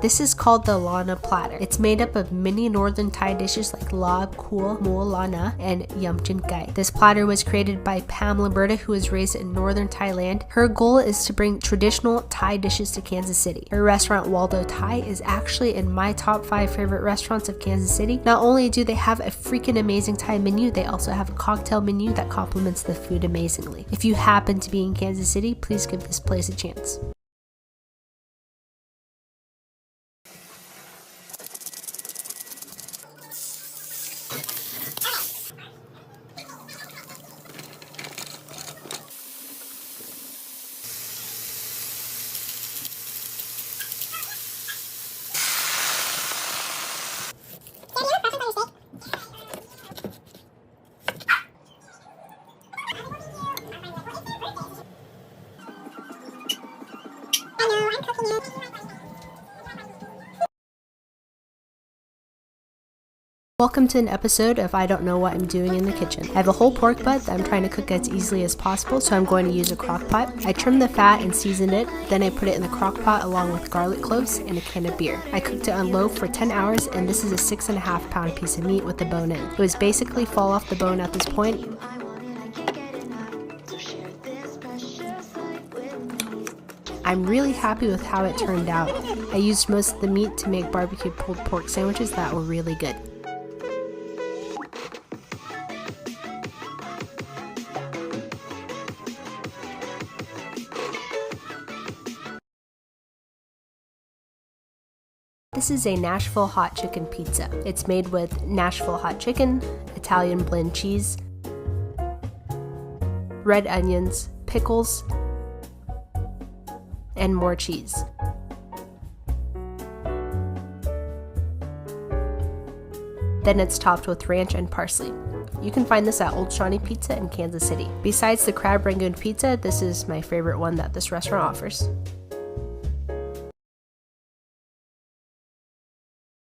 This is called the Lana platter. It's made up of many northern Thai dishes like lab, kua, mo lana, and yum chin kai. This platter was created by Pam Liberta, who was raised in northern Thailand. Her goal is to bring traditional Thai dishes to Kansas City. Her restaurant Waldo Thai is actually in my top 5 favorite restaurants of Kansas City. Not only do they have a freaking amazing Thai menu, they also have a cocktail menu that complements the food amazingly. If you happen to be in Kansas City, please give this place a chance. Welcome to an episode of I Don't Know What I'm Doing in the Kitchen. I have a whole pork butt that I'm trying to cook as easily as possible, so I'm going to use a crock pot. I trimmed the fat and seasoned it, then I put it in the crock pot along with garlic cloves and a can of beer. I cooked it on low for 10 hours, and this is a 6.5 pound piece of meat with the bone in. It was basically fall off the bone at this point. I'm really happy with how it turned out. I used most of the meat to make barbecue pulled pork sandwiches that were really good. This is a Nashville hot chicken pizza. It's made with Nashville hot chicken, Italian blend cheese, red onions, pickles, and more cheese. Then it's topped with ranch and parsley. You can find this at Old Shawnee Pizza in Kansas City. Besides the crab rangoon pizza, this is my favorite one that this restaurant offers.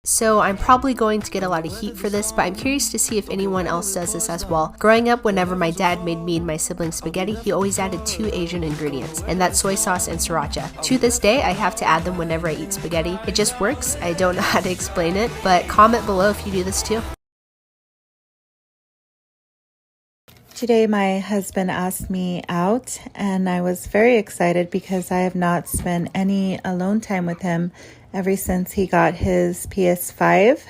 So I'm probably going to get a lot of heat for this, but I'm curious to see if anyone else does this as well. Growing up, whenever my dad made me and my siblings spaghetti, he always added 2 Asian ingredients, and that's soy sauce and sriracha. To this day, I have to add them whenever I eat spaghetti. It just works. I don't know how to explain it, but comment below if you do this too. Today my husband asked me out, and I was very excited because I have not spent any alone time with him ever since he got his PS5.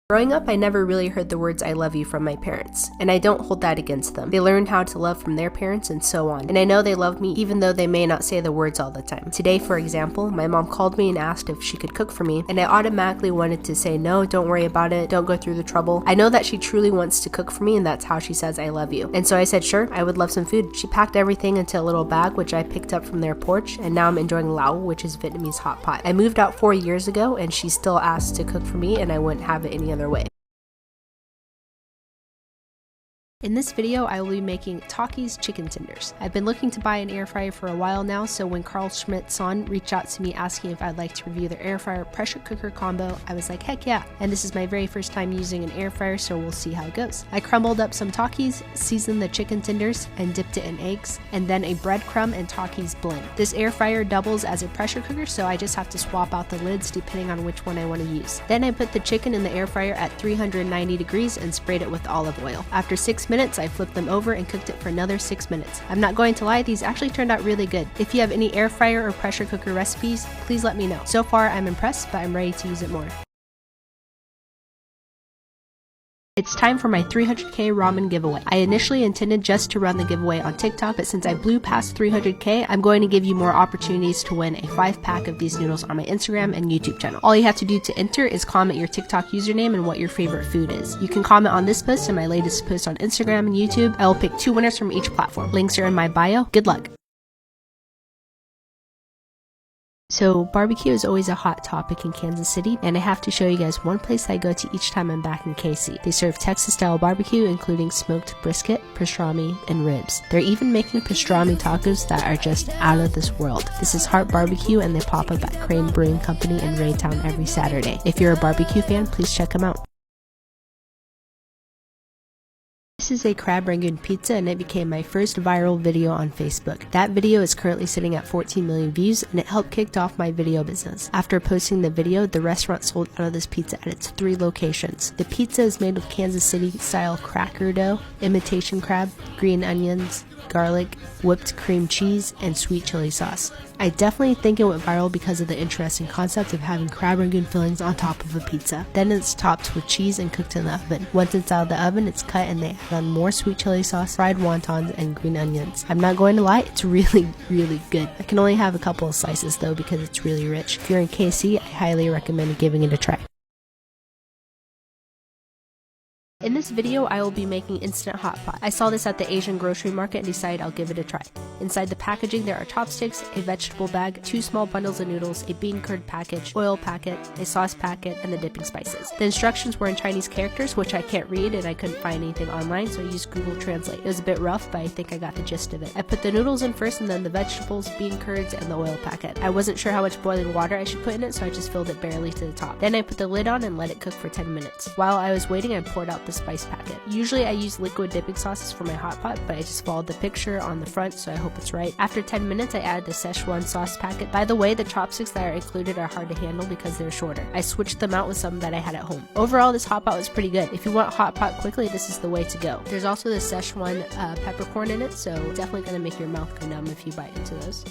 Growing up, I never really heard the words I love you from my parents, and I don't hold that against them. They learned how to love from their parents and so on, and I know they love me even though they may not say the words all the time. Today, for example, my mom called me and asked if she could cook for me, and I automatically wanted to say no, don't worry about it, don't go through the trouble. I know that she truly wants to cook for me, and that's how she says I love you. And so I said sure, I would love some food. She packed everything into a little bag, which I picked up from their porch, and now I'm enjoying lao, which is Vietnamese hot pot. I moved out 4 years ago, and she still asked to cook for me, and I wouldn't have it any other way. In this video, I will be making Takis chicken tenders. I've been looking to buy an air fryer for a while now, so when Carl Schmidt's son reached out to me asking if I'd like to review their air fryer pressure cooker combo, I was like, heck yeah. And this is my very first time using an air fryer, so we'll see how it goes. I crumbled up some Takis, seasoned the chicken tenders, and dipped it in eggs, and then a breadcrumb and Takis blend. This air fryer doubles as a pressure cooker, so I just have to swap out the lids depending on which one I want to use. Then I put the chicken in the air fryer at 390 degrees and sprayed it with olive oil. After 6 minutes, I flipped them over and cooked it for another 6 minutes. I'm not going to lie, these actually turned out really good. If you have any air fryer or pressure cooker recipes, please let me know. So far, I'm impressed, but I'm ready to use it more. It's time for my 300k ramen giveaway. I initially intended just to run the giveaway on TikTok, but since I blew past 300k, I'm going to give you more opportunities to win a 5-pack of these noodles on my Instagram and YouTube channel. All you have to do to enter is comment your TikTok username and what your favorite food is. You can comment on this post and my latest post on Instagram and YouTube. I will pick 2 winners from each platform. Links are in my bio. Good luck! So barbecue is always a hot topic in Kansas City, and I have to show you guys one place I go to each time I'm back in KC. They serve Texas-style barbecue, including smoked brisket, pastrami, and ribs. They're even making pastrami tacos that are just out of this world. This is Heart Barbecue, and they pop up at Crane Brewing Company in Raytown every Saturday. If you're a barbecue fan, please check them out. This is a crab rangoon pizza and it became my first viral video on Facebook. That video is currently sitting at 14 million views and it helped kick off my video business. After posting the video, the restaurant sold out of this pizza at its 3 locations. The pizza is made with Kansas City style cracker dough, imitation crab, green onions, garlic, whipped cream cheese, and sweet chili sauce. I definitely think it went viral because of the interesting concept of having crab rangoon fillings on top of a pizza. Then it's topped with cheese and cooked in the oven. Once it's out of the oven, it's cut and they add on more sweet chili sauce, fried wontons, and green onions. I'm not going to lie, it's really, really good. I can only have a couple of slices though because it's really rich. If you're in KC, I highly recommend giving it a try. In this video, I will be making instant hot pot. I saw this at the Asian grocery market and decided I'll give it a try. Inside the packaging, there are chopsticks, a vegetable bag, 2 small bundles of noodles, a bean curd package, oil packet, a sauce packet, and the dipping spices. The instructions were in Chinese characters, which I can't read and I couldn't find anything online, so I used Google Translate. It was a bit rough, but I think I got the gist of it. I put the noodles in first and then the vegetables, bean curds, and the oil packet. I wasn't sure how much boiling water I should put in it, so I just filled it barely to the top. Then I put the lid on and let it cook for 10 minutes. While I was waiting, I poured out the spice packet. Usually I use liquid dipping sauces for my hot pot, but I just followed the picture on the front, so I hope it's right. After 10 minutes, I added the Szechuan sauce packet. By the way, the chopsticks that are included are hard to handle because they're shorter. I switched them out with some that I had at home. Overall, this hot pot was pretty good. If you want hot pot quickly, this is the way to go. There's also the Szechuan peppercorn in it, so definitely gonna make your mouth go numb if you bite into those.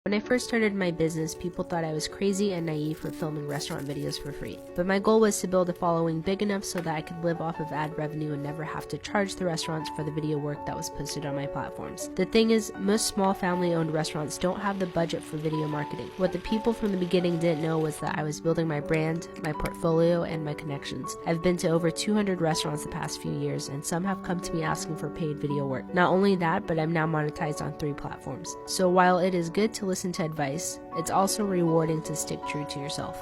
When I first started my business, people thought I was crazy and naive for filming restaurant videos for free. But my goal was to build a following big enough so that I could live off of ad revenue and never have to charge the restaurants for the video work that was posted on my platforms. The thing is, most small family-owned restaurants don't have the budget for video marketing. What the people from the beginning didn't know was that I was building my brand, my portfolio, and my connections. I've been to over 200 restaurants the past few years, and some have come to me asking for paid video work. Not only that, but I'm now monetized on 3 platforms. So while it is good to listen to advice, it's also rewarding to stick true to yourself.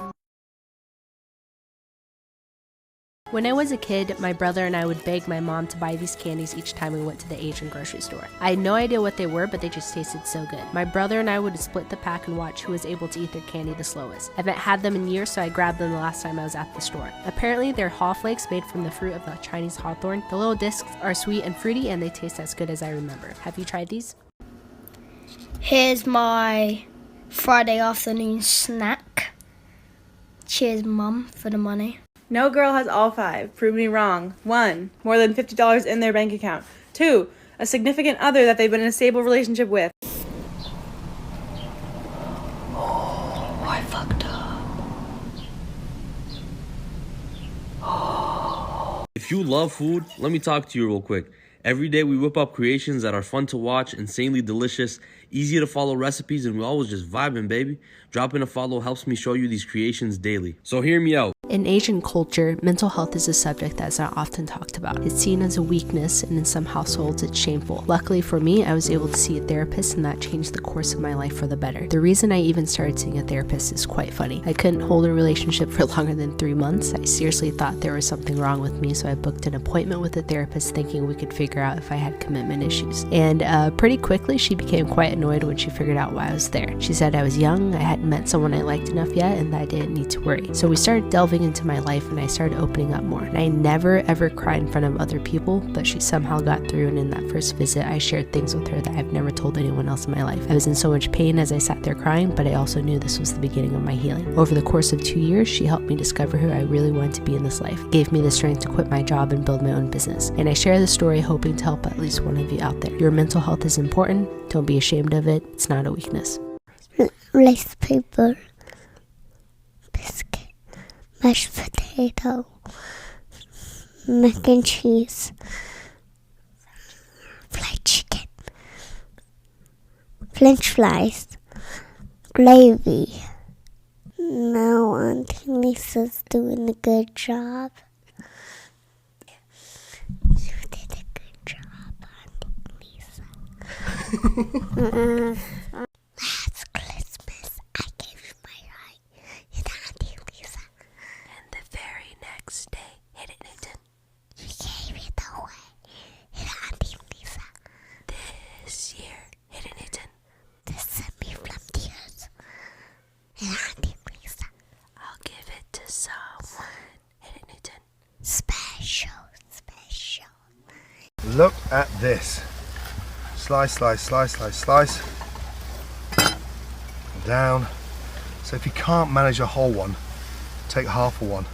When I was a kid, my brother and I would beg my mom to buy these candies each time we went to the Asian grocery store. I had no idea what they were, but they just tasted so good. My brother and I would split the pack and watch who was able to eat their candy the slowest. I haven't had them in years, so I grabbed them the last time I was at the store. Apparently, they're haw flakes made from the fruit of the Chinese hawthorn. The little discs are sweet and fruity, and they taste as good as I remember. Have you tried these? Here's my Friday afternoon snack. Cheers, Mum, for the money. No girl has all 5. Prove me wrong. 1. More than $50 in their bank account. 2. A significant other that they've been in a stable relationship with. Oh, I fucked up. If you love food, let me talk to you real quick. Every day we whip up creations that are fun to watch, insanely delicious, easy to follow recipes, and we always just vibing, baby. Dropping a follow helps me show you these creations daily. So hear me out. In Asian culture, mental health is a subject that is not often talked about. It's seen as a weakness, and in some households, it's shameful. Luckily for me, I was able to see a therapist, and that changed the course of my life for the better. The reason I even started seeing a therapist is quite funny. I couldn't hold a relationship for longer than 3 months. I seriously thought there was something wrong with me, so I booked an appointment with a therapist thinking we could figure out if I had commitment issues. And pretty quickly, she became quite annoyed when she figured out why I was there. She said I was young, I hadn't met someone I liked enough yet, and that I didn't need to worry. So we started delving into my life and I started opening up more. And I never ever cried in front of other people, but she somehow got through, and in that first visit I shared things with her that I've never told anyone else in my life. I was in so much pain as I sat there crying, but I also knew this was the beginning of my healing. Over the course of 2 years, she helped me discover who I really wanted to be in this life, gave me the strength to quit my job and build my own business. And I share this story hoping to help at least one of you out there. Your mental health is important. Don't be ashamed of it. It's not a weakness. Rice paper, biscuit, mashed potato, mac and cheese, fried chicken, French fries, gravy. Now Auntie Lisa's doing a good job. You did a good job, Auntie Lisa. Last Christmas, I gave you my eye in Auntie Lisa. And the very next day, hit it, Newton. You gave it away in Auntie Lisa. This year, hit it, Newton. This sent me from tears in Auntie Lisa. I'll give it to someone. Hit it, Newton. Spain. Look at this. Slice, slice, slice, slice, slice. Down. So if you can't manage a whole one, take half of one.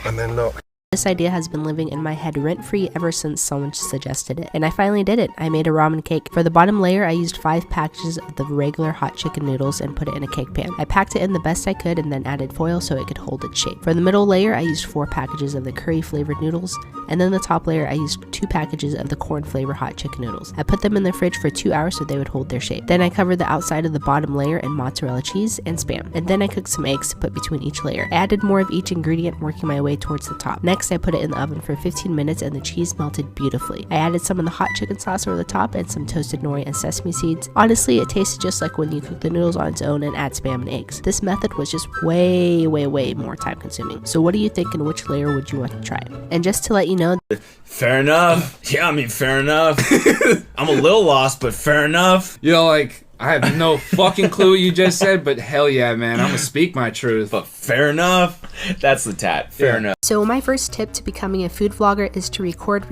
And then look. This idea has been living in my head rent-free ever since someone suggested it, and I finally did it. I made a ramen cake. For the bottom layer, I used 5 packages of the regular hot chicken noodles and put it in a cake pan. I packed it in the best I could and then added foil so it could hold its shape. For the middle layer, I used 4 packages of the curry-flavored noodles, and then the top layer, I used 2 packages of the corn-flavored hot chicken noodles. I put them in the fridge for 2 hours so they would hold their shape. Then I covered the outside of the bottom layer in mozzarella cheese and Spam, and then I cooked some eggs to put between each layer. I added more of each ingredient, working my way towards the top. Next, I put it in the oven for 15 minutes and the cheese melted beautifully. I added some of the hot chicken sauce over the top and some toasted nori and sesame seeds. Honestly, it tasted just like when you cook the noodles on its own and add Spam and eggs. This method was just way more time consuming. So what do you think, and which layer would you want to try? And just to let you know, fair enough. Yeah, I mean, fair enough. I'm a little lost, but fair enough. Like, I have no fucking clue what you just said, but hell yeah, man, I'm gonna speak my truth. But fair enough. That's the tat. Fair enough. So my first tip to becoming a food vlogger is to record.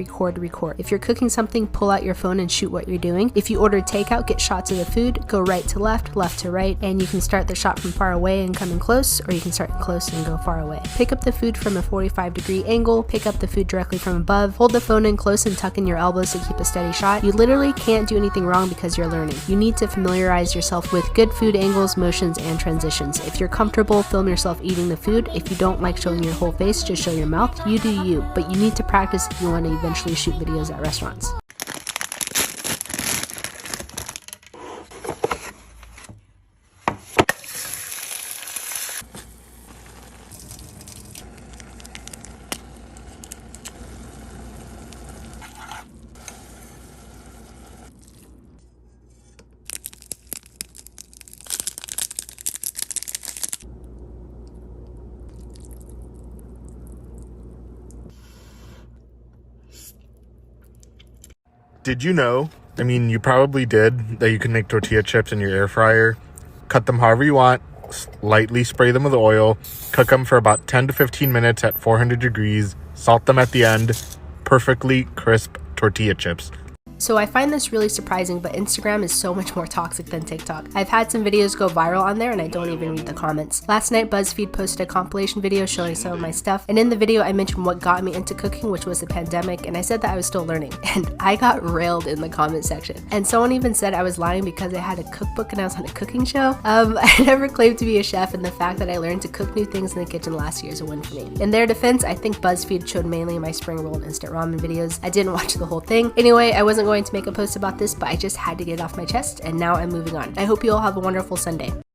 If you're cooking something, pull out your phone and shoot what you're doing. If you order takeout, get shots of the food, go right to left, left to right, and you can start the shot from far away and come in close, or you can start close and go far away. Pick up the food from a 45-degree angle, pick up the food directly from above, hold the phone in close and tuck in your elbows to keep a steady shot. You literally can't do anything wrong because you're learning. You need to familiarize yourself with good food angles, motions, and transitions. If you're comfortable, film yourself eating the food. If you don't like showing your whole face, just show your mouth. You do you, but you need to practice if you want to eventually shoot videos at restaurants. Did you know, I mean, you probably did, that you can make tortilla chips in your air fryer? Cut them however you want, lightly spray them with oil, cook them for about 10 to 15 minutes at 400 degrees, salt them at the end. Perfectly crisp tortilla chips. So I find this really surprising, but Instagram is so much more toxic than TikTok. I've had some videos go viral on there and I don't even read the comments. Last night, BuzzFeed posted a compilation video showing some of my stuff, and in the video I mentioned what got me into cooking, which was the pandemic, and I said that I was still learning, and I got railed in the comment section. And someone even said I was lying because I had a cookbook and I was on a cooking show. I never claimed to be a chef, and the fact that I learned to cook new things in the kitchen last year is a win for me. In their defense, I think BuzzFeed showed mainly my spring roll and instant ramen videos. I didn't watch the whole thing. Anyway, I wasn't going to make a post about this, but I just had to get it off my chest, and now I'm moving on. I hope you all have a wonderful Sunday.